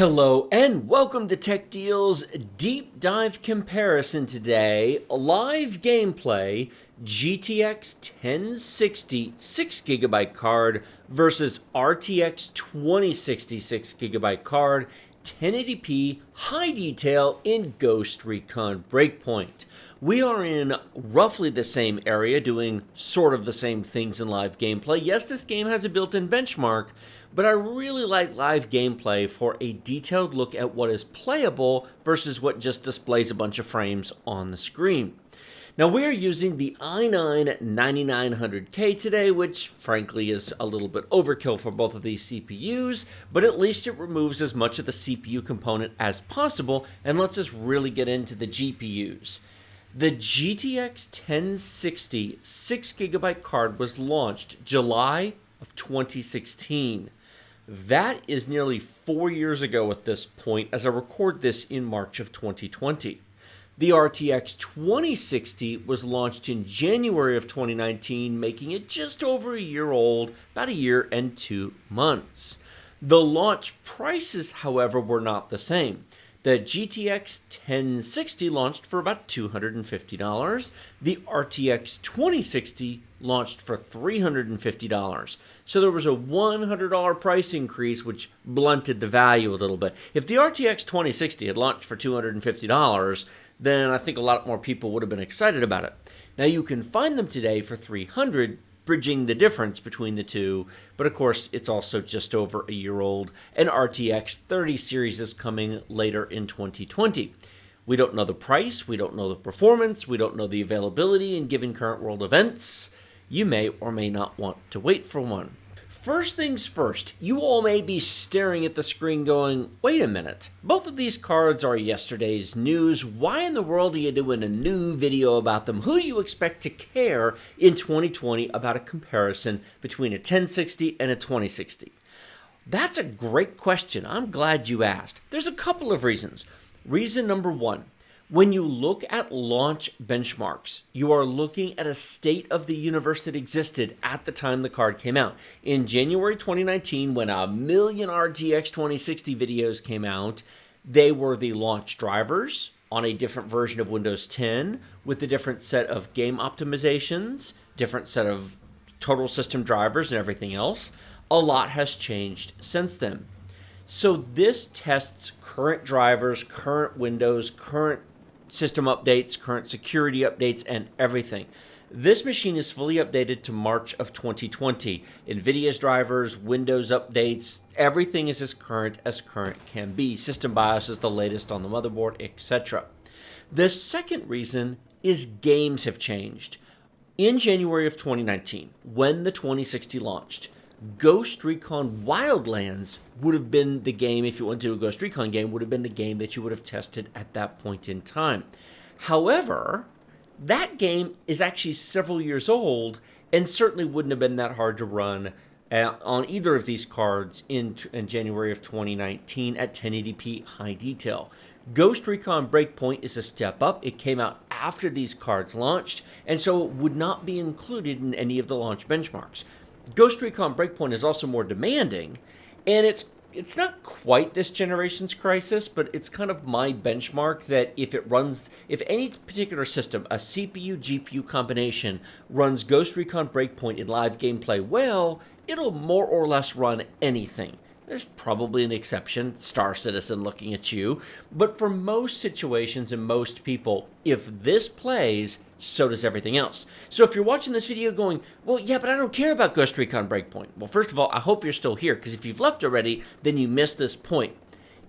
Hello and welcome to Tech Deal's Deep Dive Comparison today. Live gameplay, GTX 1060 6GB card versus RTX 2060 6GB card, 1080p high detail in Ghost Recon Breakpoint. We are in roughly the same area doing sort of the same things in live gameplay. Yes, this game has a built-in benchmark, but I really like live gameplay for a detailed look at what is playable versus what just displays a bunch of frames on the screen. Now we are using the i9-9900K today, which frankly is a little bit overkill for both of these CPUs, but at least it removes as much of the CPU component as possible and lets us really get into the GPUs. The GTX 1060 6GB card was launched July of 2016. That is nearly 4 years ago at this point, as I record this in March of 2020. The RTX 2060 was launched in January of 2019, making it just over a year old, about a year and 2 months. The launch prices, however, were not the same. The GTX 1060 launched for about $250. The RTX 2060 launched for $350. So there was a $100 price increase, which blunted the value a little bit. If the RTX 2060 had launched for $250, then I think a lot more people would have been excited about it. Now you can find them today for $300, bridging the difference between the two, but of course it's also just over a year old. An RTX 30 series is coming later in 2020. We don't know the price, we don't know the performance, we don't know the availability, and given current world events, you may or may not want to wait for one. First things first, you all may be staring at the screen going, wait a minute, both of these cards are yesterday's news. Why in the world are you doing a new video about them? Who do you expect to care in 2020 about a comparison between a 1060 and a 2060? That's a great question. I'm glad you asked. There's a couple of reasons. Reason number one, when you look at launch benchmarks, you are looking at a state of the universe that existed at the time the card came out. In January 2019, when a million RTX 2060 videos came out, they were the launch drivers on a different version of Windows 10 with a different set of game optimizations, different set of total system drivers and everything else. A lot has changed since then. So this tests current drivers, current Windows, current system updates, current security updates, and everything. This machine is fully updated to March of 2020. NVIDIA's drivers, Windows updates, everything is as current can be. System BIOS is the latest on the motherboard, etc. The second reason is games have changed. In January of 2019, when the 2060 launched, Ghost Recon Wildlands would have been the game, if you went to a Ghost Recon game, would have been the game that you would have tested at that point in time. However, that game is actually several years old and certainly wouldn't have been that hard to run on either of these cards in January of 2019 at 1080p high detail. Ghost Recon Breakpoint is a step up. It came out after these cards launched, and so it would not be included in any of the launch benchmarks. Ghost Recon Breakpoint is also more demanding, and it's not quite this generation's Crysis, but it's kind of my benchmark that if any particular system, a CPU GPU combination, runs Ghost Recon Breakpoint in live gameplay well, it'll more or less run anything. There's probably an exception, Star Citizen looking at you, but for most situations and most people, if this plays, so does everything else. So if you're watching this video going, well, yeah, but I don't care about Ghost Recon Breakpoint. Well, first of all, I hope you're still here, because if you've left already, then you missed this point.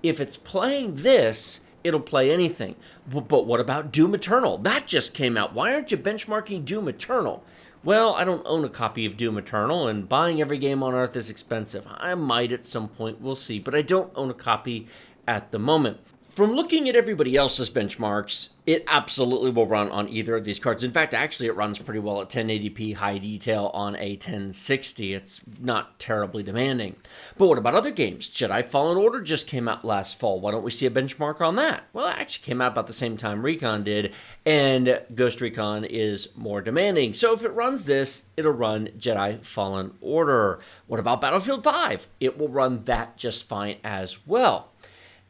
If it's playing this, it'll play anything. But what about Doom Eternal? That just came out. Why aren't you benchmarking Doom Eternal? Well, I don't own a copy of Doom Eternal, and buying every game on Earth is expensive. I might at some point, we'll see, but I don't own a copy at the moment. From looking at everybody else's benchmarks, it absolutely will run on either of these cards. In fact, actually, it runs pretty well at 1080p high detail on a 1060. It's not terribly demanding. But what about other games? Jedi Fallen Order just came out last fall. Why don't we see a benchmark on that? Well, it actually came out about the same time Recon did, and Ghost Recon is more demanding. So if it runs this, it'll run Jedi Fallen Order. What about Battlefield 5? It will run that just fine as well.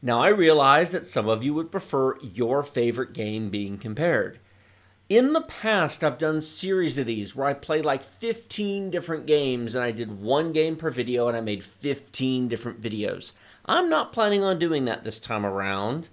Now, I realize that some of you would prefer your favorite game being compared. In the past, I've done series of these where I play like 15 different games and I did one game per video and I made 15 different videos. I'm not planning on doing that this time around.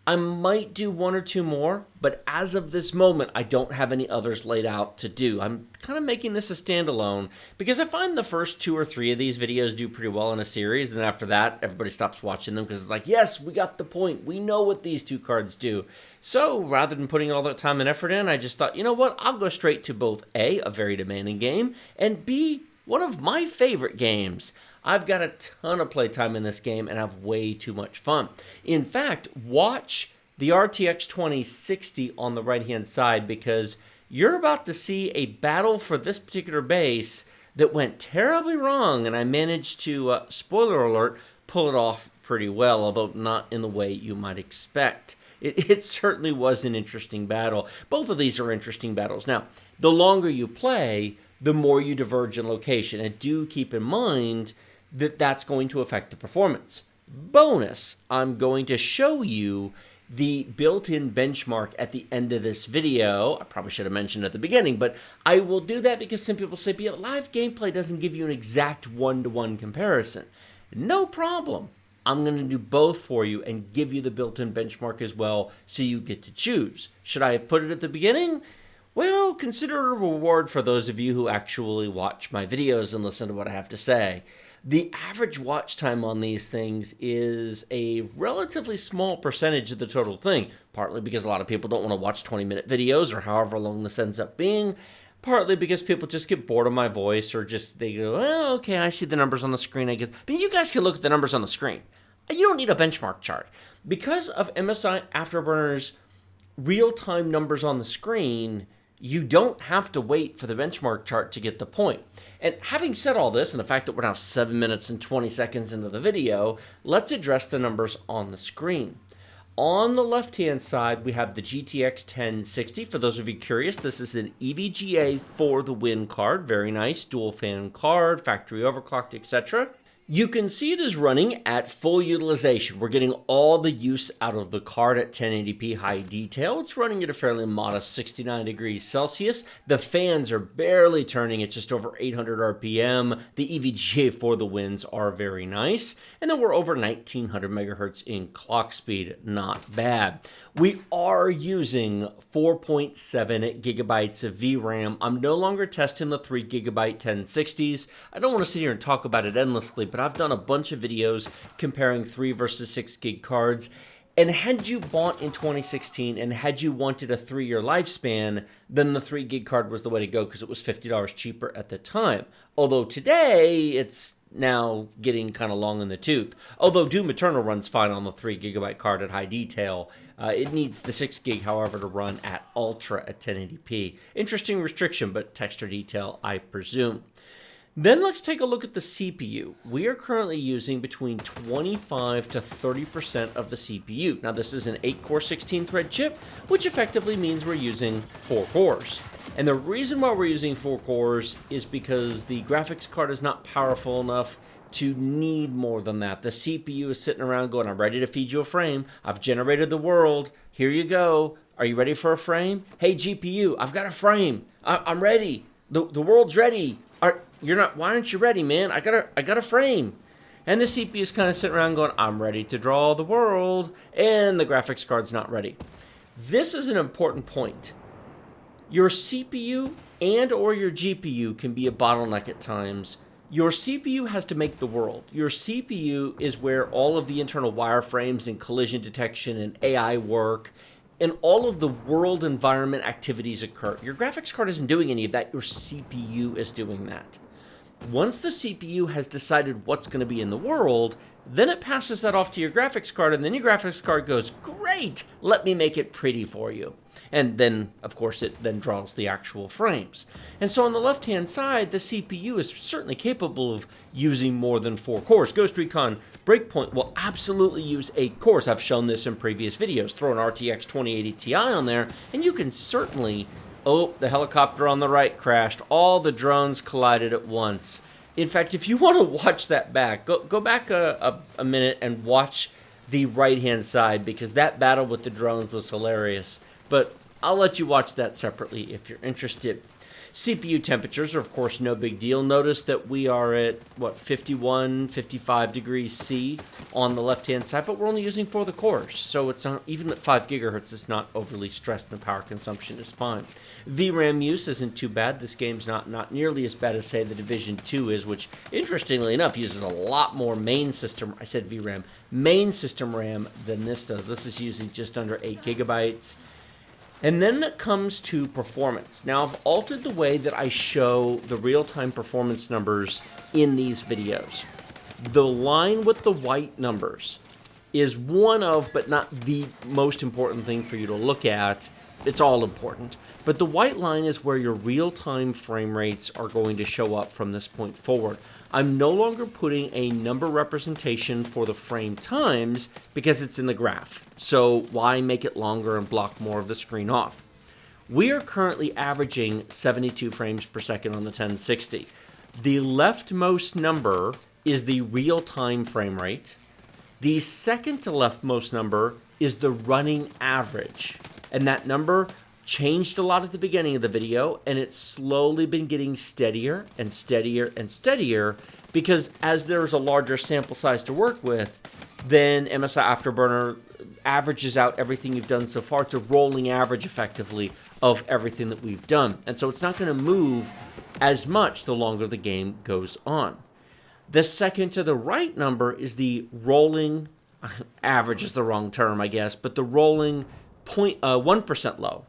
I might do one or two more, but as of this moment, I don't have any others laid out to do. I'm kind of making this a standalone because I find the first 2 or 3 of these videos do pretty well in a series, and then after that, everybody stops watching them because it's like, yes, we got the point. We know what these 2 cards do. So rather than putting all that time and effort in, I just thought, you know what? I'll go straight to both A, a very demanding game, and B, one of my favorite games. I've got a ton of playtime in this game and have way too much fun. In fact, watch the RTX 2060 on the right-hand side because you're about to see a battle for this particular base that went terribly wrong, and I managed to, spoiler alert, pull it off pretty well, although not in the way you might expect. It certainly was an interesting battle. Both of these are interesting battles. Now, the longer you play, the more you diverge in location, and do keep in mind that that's going to affect the performance. Bonus, I'm going to show you the built-in benchmark at the end of this video. I probably should have mentioned at the beginning, but I will do that because some people say, but live gameplay doesn't give you an exact one-to-one comparison. No problem. I'm going to do both for you and give you the built-in benchmark as well, so you get to choose. Should I have put it at the beginning? Well, consider it a reward for those of you who actually watch my videos and listen to what I have to say. The average watch time on these things is a relatively small percentage of the total thing, partly because a lot of people don't want to watch 20-minute videos or however long this ends up being, partly because people just get bored of my voice or just they go, oh, okay, I see the numbers on the screen. But you guys can look at the numbers on the screen. You don't need a benchmark chart. Because of MSI Afterburner's real-time numbers on the screen, you don't have to wait for the benchmark chart to get the point. And having said all this, and the fact that we're now 7 minutes and 20 seconds into the video, let's address the numbers on the screen. On the left-hand side, we have the GTX 1060. For those of you curious, this is an EVGA for the win card. Very nice, dual fan card, factory overclocked, etc. You can see it is running at full utilization. We're getting all the use out of the card at 1080p high detail. It's running at a fairly modest 69 degrees Celsius. The fans are barely turning at just over 800 RPM. The EVGA for the wins are very nice. And then we're over 1900 megahertz in clock speed. Not bad. We are using 4.7 gigabytes of VRAM. I'm no longer testing the 3 gigabyte 1060s. I don't want to sit here and talk about it endlessly, but I've done a bunch of videos comparing 3 versus 6 gig cards. And had you bought in 2016 and had you wanted a 3-year lifespan, then the 3 gig card was the way to go because it was $50 cheaper at the time. Although today, it's now getting kind of long in the tooth. Although Doom Eternal runs fine on the 3 gigabyte card at high detail, it needs the 6 gig, however, to run at Ultra at 1080p. Interesting restriction, but texture detail, I presume. Then let's take a look at the CPU. We are currently using between 25 to 30% of the CPU. Now this is an 8-core 16-thread chip, which effectively means we're using 4 cores. And the reason why we're using 4 cores is because the graphics card is not powerful enough to need more than that. The CPU is sitting around going, I'm ready to feed you a frame. I've generated the world. Here you go. Are you ready for a frame? Hey GPU, I've got a frame. I'm ready. The world's ready. You're not. Why aren't you ready, man? I got a frame. And the CPU is kind of sitting around going, I'm ready to draw the world. And the graphics card's not ready. This is an important point. Your CPU and or your GPU can be a bottleneck at times. Your CPU has to make the world. Your CPU is where all of the internal wireframes and collision detection and AI work and all of the world environment activities occur. Your graphics card isn't doing any of that. Your CPU is doing that. Once the CPU has decided what's going to be in the world, then it passes that off to your graphics card, and then your graphics card goes, great, let me make it pretty for you. And then, of course, it then draws the actual frames. And so on the left-hand side, the CPU is certainly capable of using more than 4 cores. Ghost Recon Breakpoint will absolutely use 8 cores. I've shown this in previous videos. Throw an RTX 2080 Ti on there, and you can certainly... Oh, the helicopter on the right crashed. All the drones collided at once. In fact, if you want to watch that back, go back a minute and watch the right-hand side because that battle with the drones was hilarious. But I'll let you watch that separately if you're interested. CPU temperatures are, of course, no big deal. Notice that we are at, 51, 55 degrees C on the left-hand side, but we're only using 4 of the cores. So it's not, even at 5 gigahertz, it's not overly stressed, and the power consumption is fine. VRAM use isn't too bad. This game's not nearly as bad as, say, the Division 2 is, which, interestingly enough, uses a lot more main system, I said VRAM, main system RAM than this does. This is using just under 8 gigabytes. And then it comes to performance. Now, I've altered the way that I show the real-time performance numbers in these videos. The line with the white numbers is one of, but not the most important thing for you to look at. It's all important. But the white line is where your real-time frame rates are going to show up from this point forward. I'm no longer putting a number representation for the frame times because it's in the graph. So why make it longer and block more of the screen off? We are currently averaging 72 frames per second on the 1060. The leftmost number is the real-time frame rate. The second to leftmost number is the running average. And that number changed a lot at the beginning of the video, and it's slowly been getting steadier and steadier and steadier because as there's a larger sample size to work with, then MSI Afterburner averages out everything you've done so far. It's a rolling average, effectively, of everything that we've done. And so it's not going to move as much the longer the game goes on. The second to the right number is the rolling, average is the wrong term, I guess, but the rolling 1% low.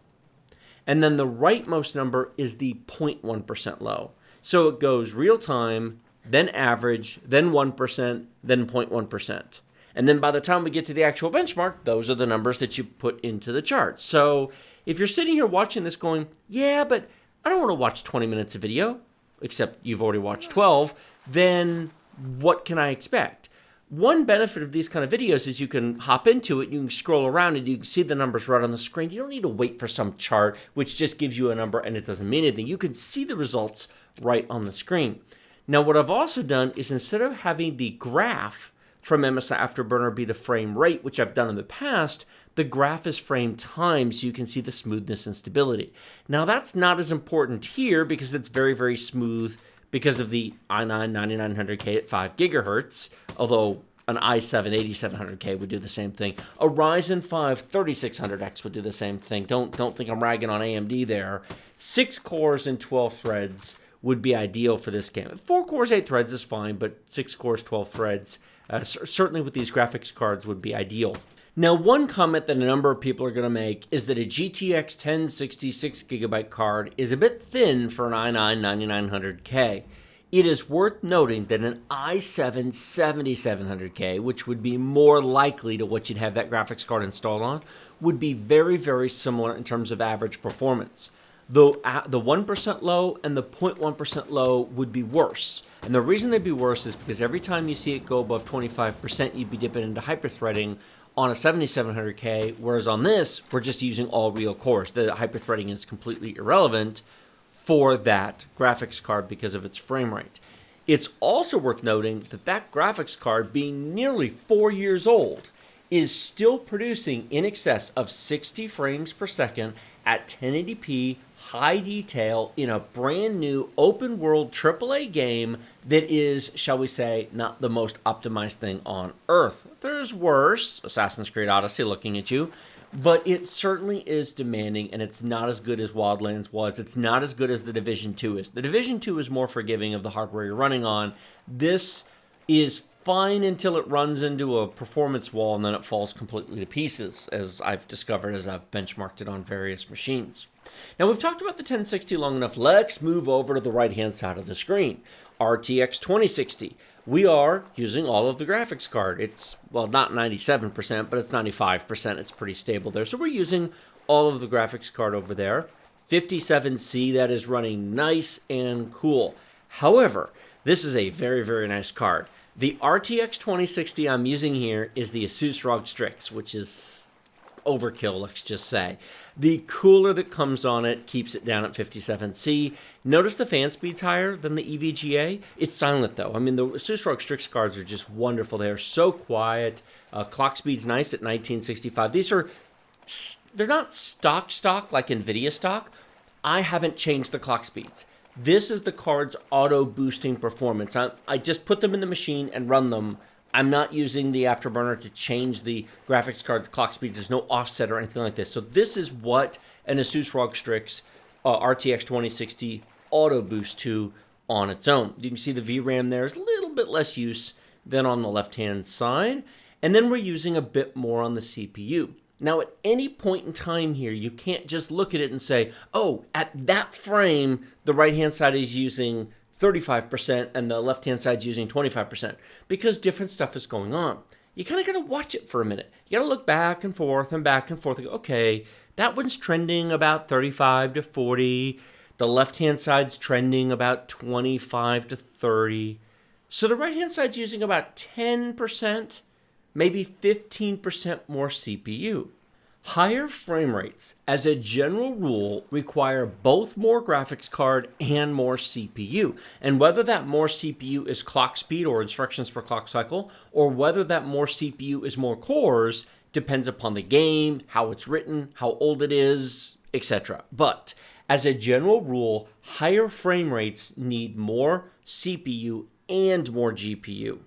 And then the rightmost number is the 0.1% low. So it goes real time, then average, then 1%, then 0.1%. And then by the time we get to the actual benchmark, those are the numbers that you put into the chart. So if you're sitting here watching this going, yeah, but I don't want to watch 20 minutes of video, except you've already watched 12, then what can I expect? One benefit of these kind of videos is you can hop into it, you can scroll around, and you can see the numbers right on the screen. You don't need to wait for some chart, which just gives you a number and it doesn't mean anything. You can see the results right on the screen. Now, what I've also done is instead of having the graph from MSI Afterburner be the frame rate, which I've done in the past, the graph is frame time, so you can see the smoothness and stability. Now, that's not as important here because it's very, very smooth because of the i9 9900K at 5 gigahertz, although an i7 8700K would do the same thing. A Ryzen 5 3600X would do the same thing. Don't think I'm ragging on AMD there. 6 cores and 12 threads would be ideal for this game. 4 cores, 8 threads is fine, but 6 cores, 12 threads, certainly with these graphics cards, would be ideal. Now, one comment that a number of people are going to make is that a GTX 1060 6GB card is a bit thin for an i9 9900K. It is worth noting that an i7 7700K, which would be more likely to what you'd have that graphics card installed on, would be very, very similar in terms of average performance. Though the 1% low and the 0.1% low would be worse. And the reason they'd be worse is because every time you see it go above 25%, you'd be dipping into hyperthreading on a 7700K, whereas on this, we're just using all real cores. The hyperthreading is completely irrelevant for that graphics card because of its frame rate. It's also worth noting that that graphics card, being nearly 4 years old, is still producing in excess of 60 frames per second at 1080p high detail in a brand new open world AAA game that is, shall we say, not the most optimized thing on earth. There's worse, Assassin's Creed Odyssey looking at you, but it certainly is demanding, and it's not as good as Wildlands was. It's not as good as the Division 2 is. The Division 2 is more forgiving of the hardware you're running on. This is fine until it runs into a performance wall, and then it falls completely to pieces, as I've discovered as I've benchmarked it on various machines. Now, we've talked about the 1060 long enough. Let's move over to the right-hand side of the screen. RTX 2060. We are using all of the graphics card. It's, well, not 97%, but it's 95%. It's pretty stable there. So we're using all of the graphics card over there. 57C, that is running nice and cool. However, this is a very, very nice card. The RTX 2060 I'm using here is the Asus ROG Strix, which is overkill, let's just say. The cooler that comes on it keeps it down at 57C. Notice the fan speed's higher than the EVGA. It's silent though. I mean, the ASUS ROG Strix cards are just wonderful. They're so quiet. Clock speed's nice at 1965. They're not stock like NVIDIA stock. I haven't changed the clock speeds. This is the card's auto-boosting performance. I just put them in the machine and run them. I'm not using the Afterburner to change the graphics card's clock speeds. There's no offset or anything like this. So this is what an ASUS ROG Strix RTX 2060 auto-boost to on its own. You can see the VRAM there is a little bit less use than on the left-hand side. And then we're using a bit more on the CPU. Now, at any point in time here, you can't just look at it and say, oh, at that frame, the right-hand side is using 35% and the left-hand side is using 25%, because different stuff is going on. You kind of got to watch it for a minute. You got to look back and forth and back and forth and go, okay, that one's trending about 35 to 40. The left-hand side's trending about 25 to 30. So the right-hand side's using about 10%, maybe 15% more CPU. Higher frame rates, as a general rule, require both more graphics card and more CPU. And whether that more CPU is clock speed or instructions per clock cycle, or whether that more CPU is more cores, depends upon the game, how it's written, how old it is, etc. But as a general rule, higher frame rates need more CPU and more GPU.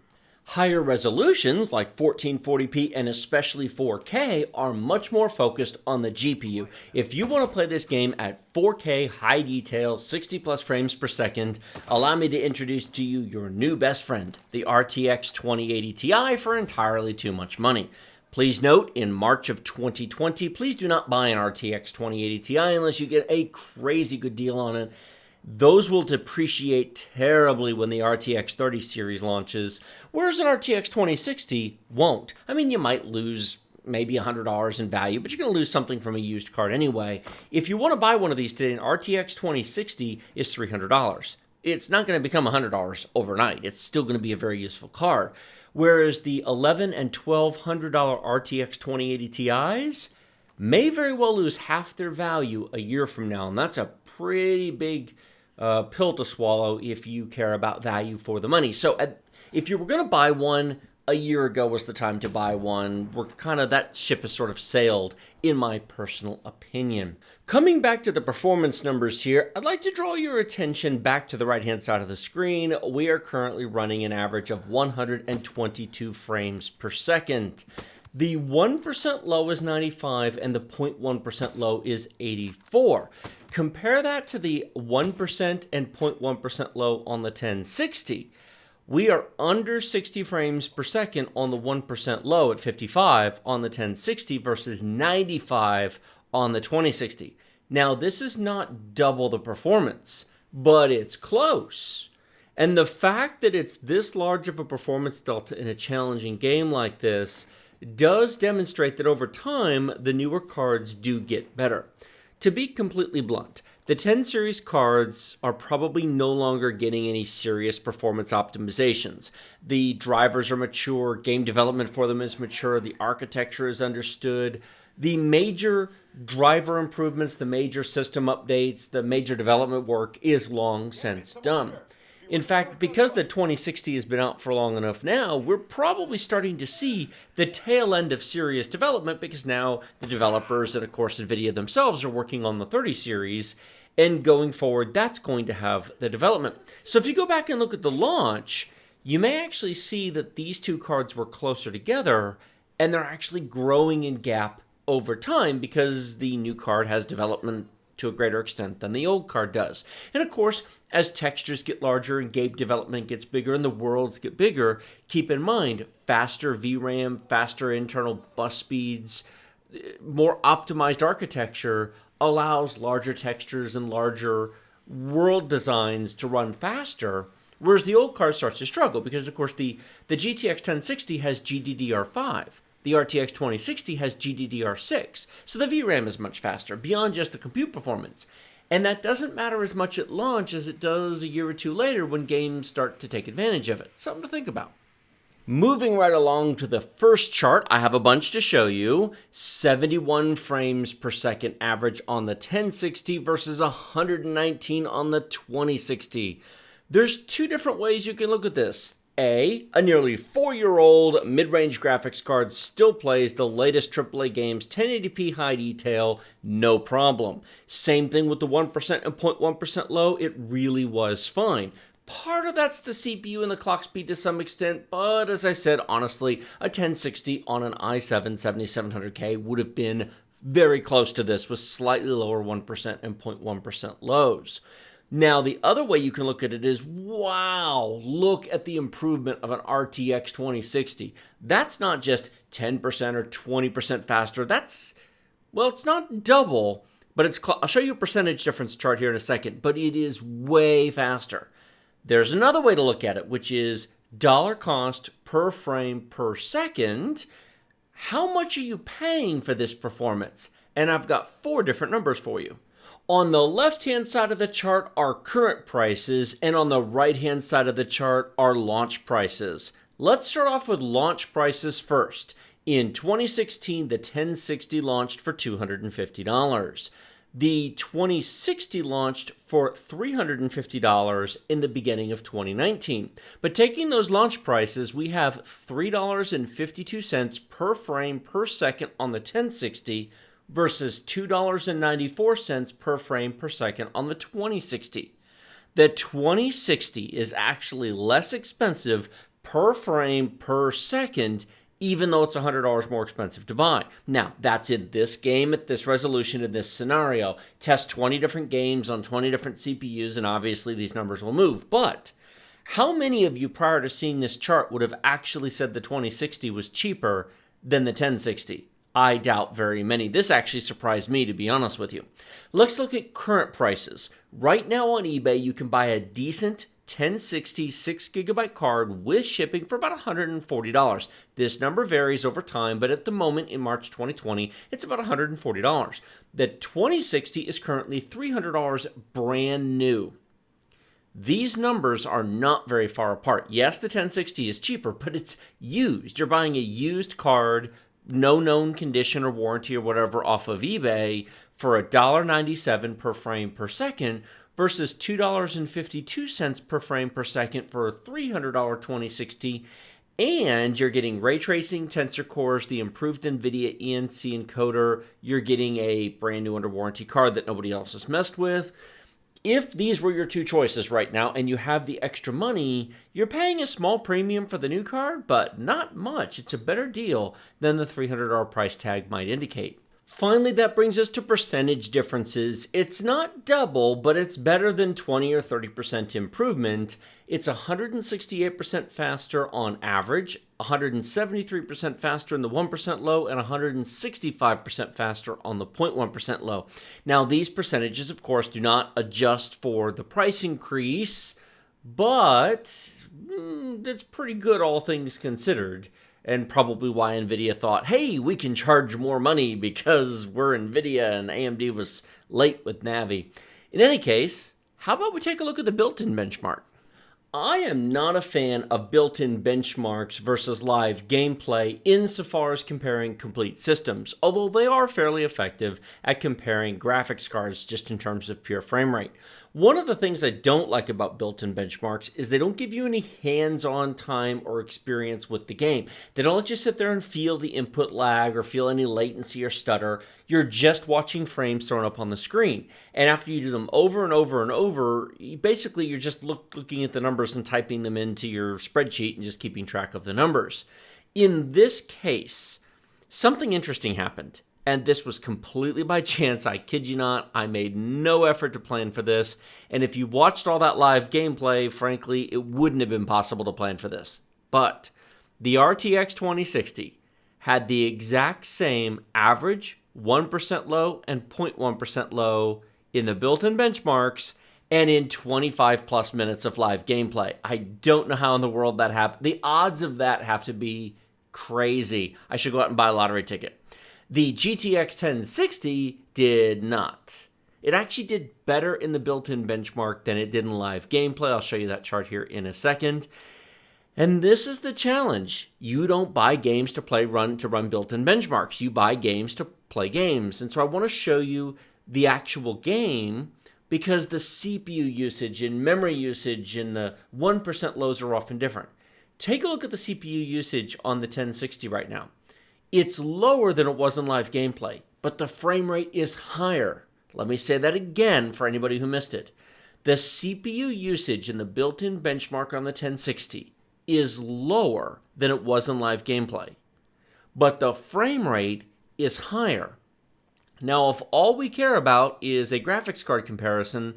Higher resolutions like 1440p and especially 4K are much more focused on the GPU. If you want to play this game at 4K high detail, 60 plus frames per second, allow me to introduce to you your new best friend, the RTX 2080 Ti, for entirely too much money. Please note, in March of 2020, please do not buy an RTX 2080 Ti unless you get a crazy good deal on it. Those will depreciate terribly when the RTX 30 series launches, whereas an RTX 2060 won't. I mean, you might lose maybe $100 in value, but you're going to lose something from a used card anyway. If you want to buy one of these today, an RTX 2060 is $300. It's not going to become $100 overnight. It's still going to be a very useful card. Whereas the $1,100 and $1,200 RTX 2080 Ti's may very well lose half their value a year from now, and that's a pretty big pill to swallow if you care about value for the money. So if you were going to buy one, a year ago was the time to buy one. That ship has sort of sailed, in my personal opinion. Coming back to the performance numbers here, I'd like to draw your attention back to the right-hand side of the screen. We are currently running an average of 122 frames per second. The 1% low is 95 and the 0.1% low is 84. Compare that to the 1% and 0.1% low on the 1060. We are under 60 frames per second on the 1% low at 55 on the 1060 versus 95 on the 2060. Now, this is not double the performance, but it's close. And the fact that it's this large of a performance delta in a challenging game like this does demonstrate that over time, the newer cards do get better. To be completely blunt, the 10 series cards are probably no longer getting any serious performance optimizations. The drivers are mature, game development for them is mature, the architecture is understood. The major driver improvements, the major system updates, the major development work is long since done. In fact, because the 2060 has been out for long enough now, we're probably starting to see the tail end of serious development, because now the developers and, of course, NVIDIA themselves are working on the 30 series, and going forward, that's going to have the development. So if you go back and look at the launch, you may actually see that these two cards were closer together, and they're actually growing in gap over time because the new card has development to a greater extent than the old card does. And of course, as textures get larger and game development gets bigger and the worlds get bigger, keep in mind, faster VRAM, faster internal bus speeds, more optimized architecture allows larger textures and larger world designs to run faster, whereas the old card starts to struggle because, of course, the GTX 1060 has GDDR5. The RTX 2060 has GDDR6, so the VRAM is much faster, beyond just the compute performance. And that doesn't matter as much at launch as it does a year or two later when games start to take advantage of it. Something to think about. Moving right along to the first chart, I have a bunch to show you. 71 frames per second average on the 1060 versus 119 on the 2060. There's two different ways you can look at this. A nearly 4-year-old mid-range graphics card still plays the latest AAA games 1080p high detail, no problem. Same thing with the 1% and 0.1% low, it really was fine. Part of that's the CPU and the clock speed to some extent, but as I said, honestly, a 1060 on an i7 7700K would have been very close to this with slightly lower 1% and 0.1% lows. Now, the other way you can look at it is, wow, look at the improvement of an RTX 2060. That's not just 10% or 20% faster. Well, it's not double, but I'll show you a percentage difference chart here in a second, but it is way faster. There's another way to look at it, which is dollar cost per frame per second. How much are you paying for this performance? And I've got 4 different numbers for you. On the left-hand side of the chart are current prices, and on the right-hand side of the chart are launch prices. Let's start off with launch prices first. In 2016, the 1060 launched for $250. The 2060 launched for $350 in the beginning of 2019. But taking those launch prices, we have $3.52 per frame per second on the 1060 versus $2.94 per frame per second on the 2060. The 2060 is actually less expensive per frame per second, even though it's $100 more expensive to buy. Now, that's in this game at this resolution in this scenario. Test 20 different games on 20 different CPUs, and obviously these numbers will move. But how many of you prior to seeing this chart would have actually said the 2060 was cheaper than the 1060? I doubt very many. This actually surprised me, to be honest with you. Let's look at current prices. Right now on eBay, you can buy a decent 1060 6GB card with shipping for about $140. This number varies over time, but at the moment in March 2020, it's about $140. The 2060 is currently $300 brand new. These numbers are not very far apart. Yes, the 1060 is cheaper, but it's used. You're buying a used card, no known condition or warranty or whatever off of eBay for $1.97 per frame per second versus $2.52 per frame per second for a $300 2060, and you're getting ray tracing, tensor cores, the improved NVIDIA ENC encoder, you're getting a brand new under warranty card that nobody else has messed with. If these were your two choices right now and you have the extra money, you're paying a small premium for the new card, but not much. It's a better deal than the $300 price tag might indicate. Finally, that brings us to percentage differences. It's not double, but it's better than 20 or 30% improvement. It's 168% faster on average, 173% faster in the 1% low, and 165% faster on the 0.1% low. Now, these percentages, of course, do not adjust for the price increase, but it's pretty good all things considered. And probably why NVIDIA thought, hey, we can charge more money because we're NVIDIA and AMD was late with Navi. In any case, how about we take a look at the built-in benchmark? I am not a fan of built-in benchmarks versus live gameplay insofar as comparing complete systems, although they are fairly effective at comparing graphics cards just in terms of pure frame rate. One of the things I don't like about built-in benchmarks is they don't give you any hands-on time or experience with the game. They don't let you sit there and feel the input lag or feel any latency or stutter. You're just watching frames thrown up on the screen. And after you do them over and over and over, basically you're just looking at the numbers and typing them into your spreadsheet and just keeping track of the numbers. In this case, something interesting happened. And this was completely by chance. I kid you not. I made no effort to plan for this. And if you watched all that live gameplay, frankly, it wouldn't have been possible to plan for this. But the RTX 2060 had the exact same average 1% low and 0.1% low in the built-in benchmarks and in 25 plus minutes of live gameplay. I don't know how in the world that happened. The odds of that have to be crazy. I should go out and buy a lottery ticket. The GTX 1060 did not. It actually did better in the built-in benchmark than it did in live gameplay. I'll show you that chart here in a second. And this is the challenge. You don't buy games to run built-in benchmarks. You buy games to play games. And so I want to show you the actual game because the CPU usage and memory usage and the 1% lows are often different. Take a look at the CPU usage on the 1060 right now. It's lower than it was in live gameplay, but the frame rate is higher. Let me say that again for anybody who missed it. The CPU usage in the built-in benchmark on the 1060 is lower than it was in live gameplay, but the frame rate is higher. Now, if all we care about is a graphics card comparison,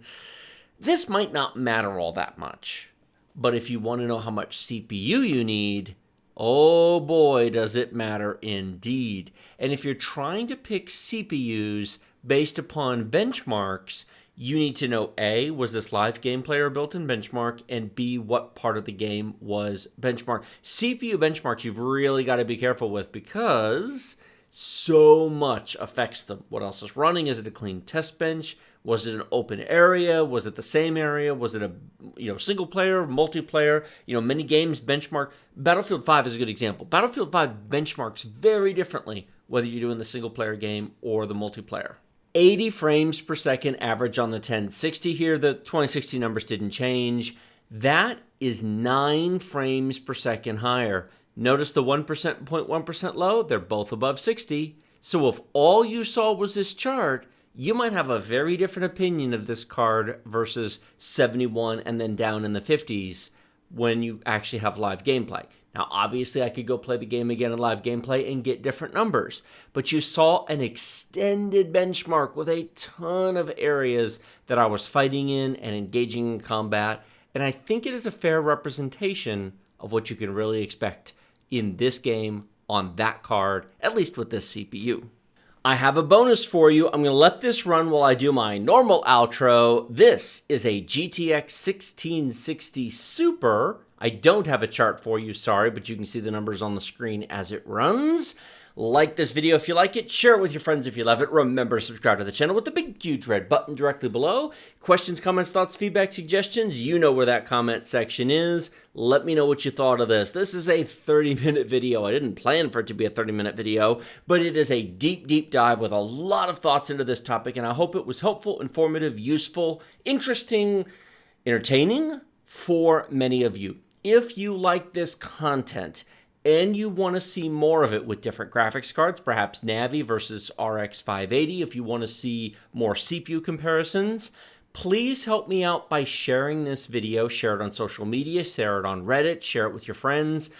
this might not matter all that much. But if you want to know how much CPU you need, oh boy, does it matter indeed. And if you're trying to pick CPUs based upon benchmarks, you need to know A, was this live gameplay or built-in benchmark, and B, what part of the game was benchmark. CPU benchmarks you've really got to be careful with because so much affects them. What else is running? Is it a clean test bench? Was it an open area? Was it the same area? Was it a single player, multiplayer? Many games benchmark. Battlefield 5 is a good example. Battlefield 5 benchmarks very differently whether you're doing the single player game or the multiplayer. 80 frames per second average on the 1060 here. The 2060 numbers didn't change. That is 9 frames per second higher. Notice the 1% and 0.1% low, they're both above 60. So if all you saw was this chart, you might have a very different opinion of this card versus 71 and then down in the 50s when you actually have live gameplay. Now, obviously, I could go play the game again in live gameplay and get different numbers, but you saw an extended benchmark with a ton of areas that I was fighting in and engaging in combat, and I think it is a fair representation of what you can really expect in this game on that card, at least with this CPU. I have a bonus for you. I'm going to let this run while I do my normal outro. This is a GTX 1660 Super. I don't have a chart for you, sorry, but you can see the numbers on the screen as it runs. Like this video if you like it. Share it with your friends if you love it. Remember to subscribe to the channel with the big, huge red button directly below. Questions, comments, thoughts, feedback, suggestions, you know where that comment section is. Let me know what you thought of this. This is a 30-minute video. I didn't plan for it to be a 30-minute video, but it is a deep, deep dive with a lot of thoughts into this topic, and I hope it was helpful, informative, useful, interesting, entertaining for many of you. If you like this content and you want to see more of it with different graphics cards, perhaps Navi versus RX 580, if you want to see more CPU comparisons, please help me out by sharing this video. Share it on social media, share it on Reddit, share it with your friends.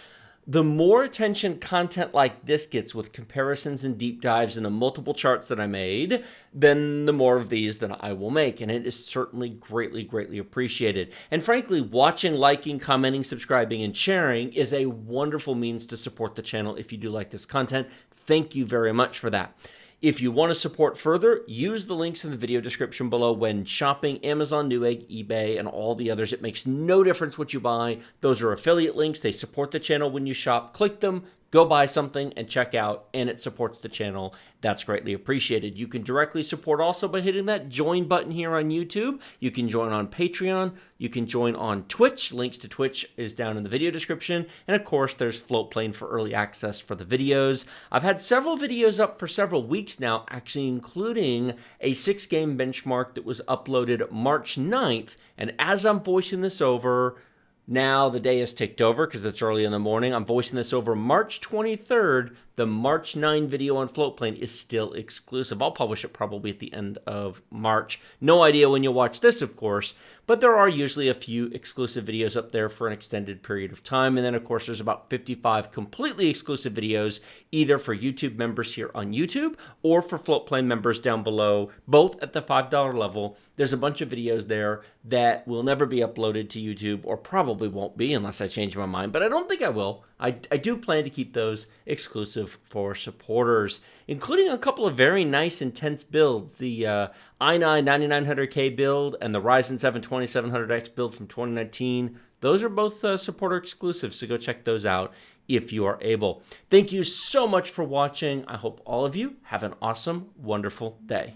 The more attention content like this gets with comparisons and deep dives and the multiple charts that I made, then the more of these that I will make. And it is certainly greatly, greatly appreciated. And frankly, watching, liking, commenting, subscribing, and sharing is a wonderful means to support the channel if you do like this content. Thank you very much for that. If you want to support further, use the links in the video description below when shopping Amazon, Newegg, eBay, and all the others. It makes no difference what you buy. Those are affiliate links. They support the channel when you shop. Click them, go buy something, and check out, and it supports the channel. That's greatly appreciated. You can directly support also by hitting that join button here on YouTube. You can join on Patreon. You can join on Twitch. Links to Twitch is down in the video description. And of course, there's Floatplane for early access for the videos. I've had several videos up for several weeks now, actually including a 6-game benchmark that was uploaded March 9th. And as I'm voicing this over, now the day has ticked over because it's early in the morning. I'm voicing this over March 23rd. The March 9 video on Floatplane is still exclusive. I'll publish it probably at the end of March. No idea when you'll watch this, of course, but there are usually a few exclusive videos up there for an extended period of time. And then, of course, there's about 55 completely exclusive videos, either for YouTube members here on YouTube or for Floatplane members down below, both at the $5 level. There's a bunch of videos there that will never be uploaded to YouTube, or probably won't be unless I change my mind, but I don't think I will. I do plan to keep those exclusive for supporters, including a couple of very nice, intense builds. The i9 9900K build and the Ryzen 7 2700X build from 2019. Those are both supporter exclusives, so go check those out if you are able. Thank you so much for watching. I hope all of you have an awesome, wonderful day.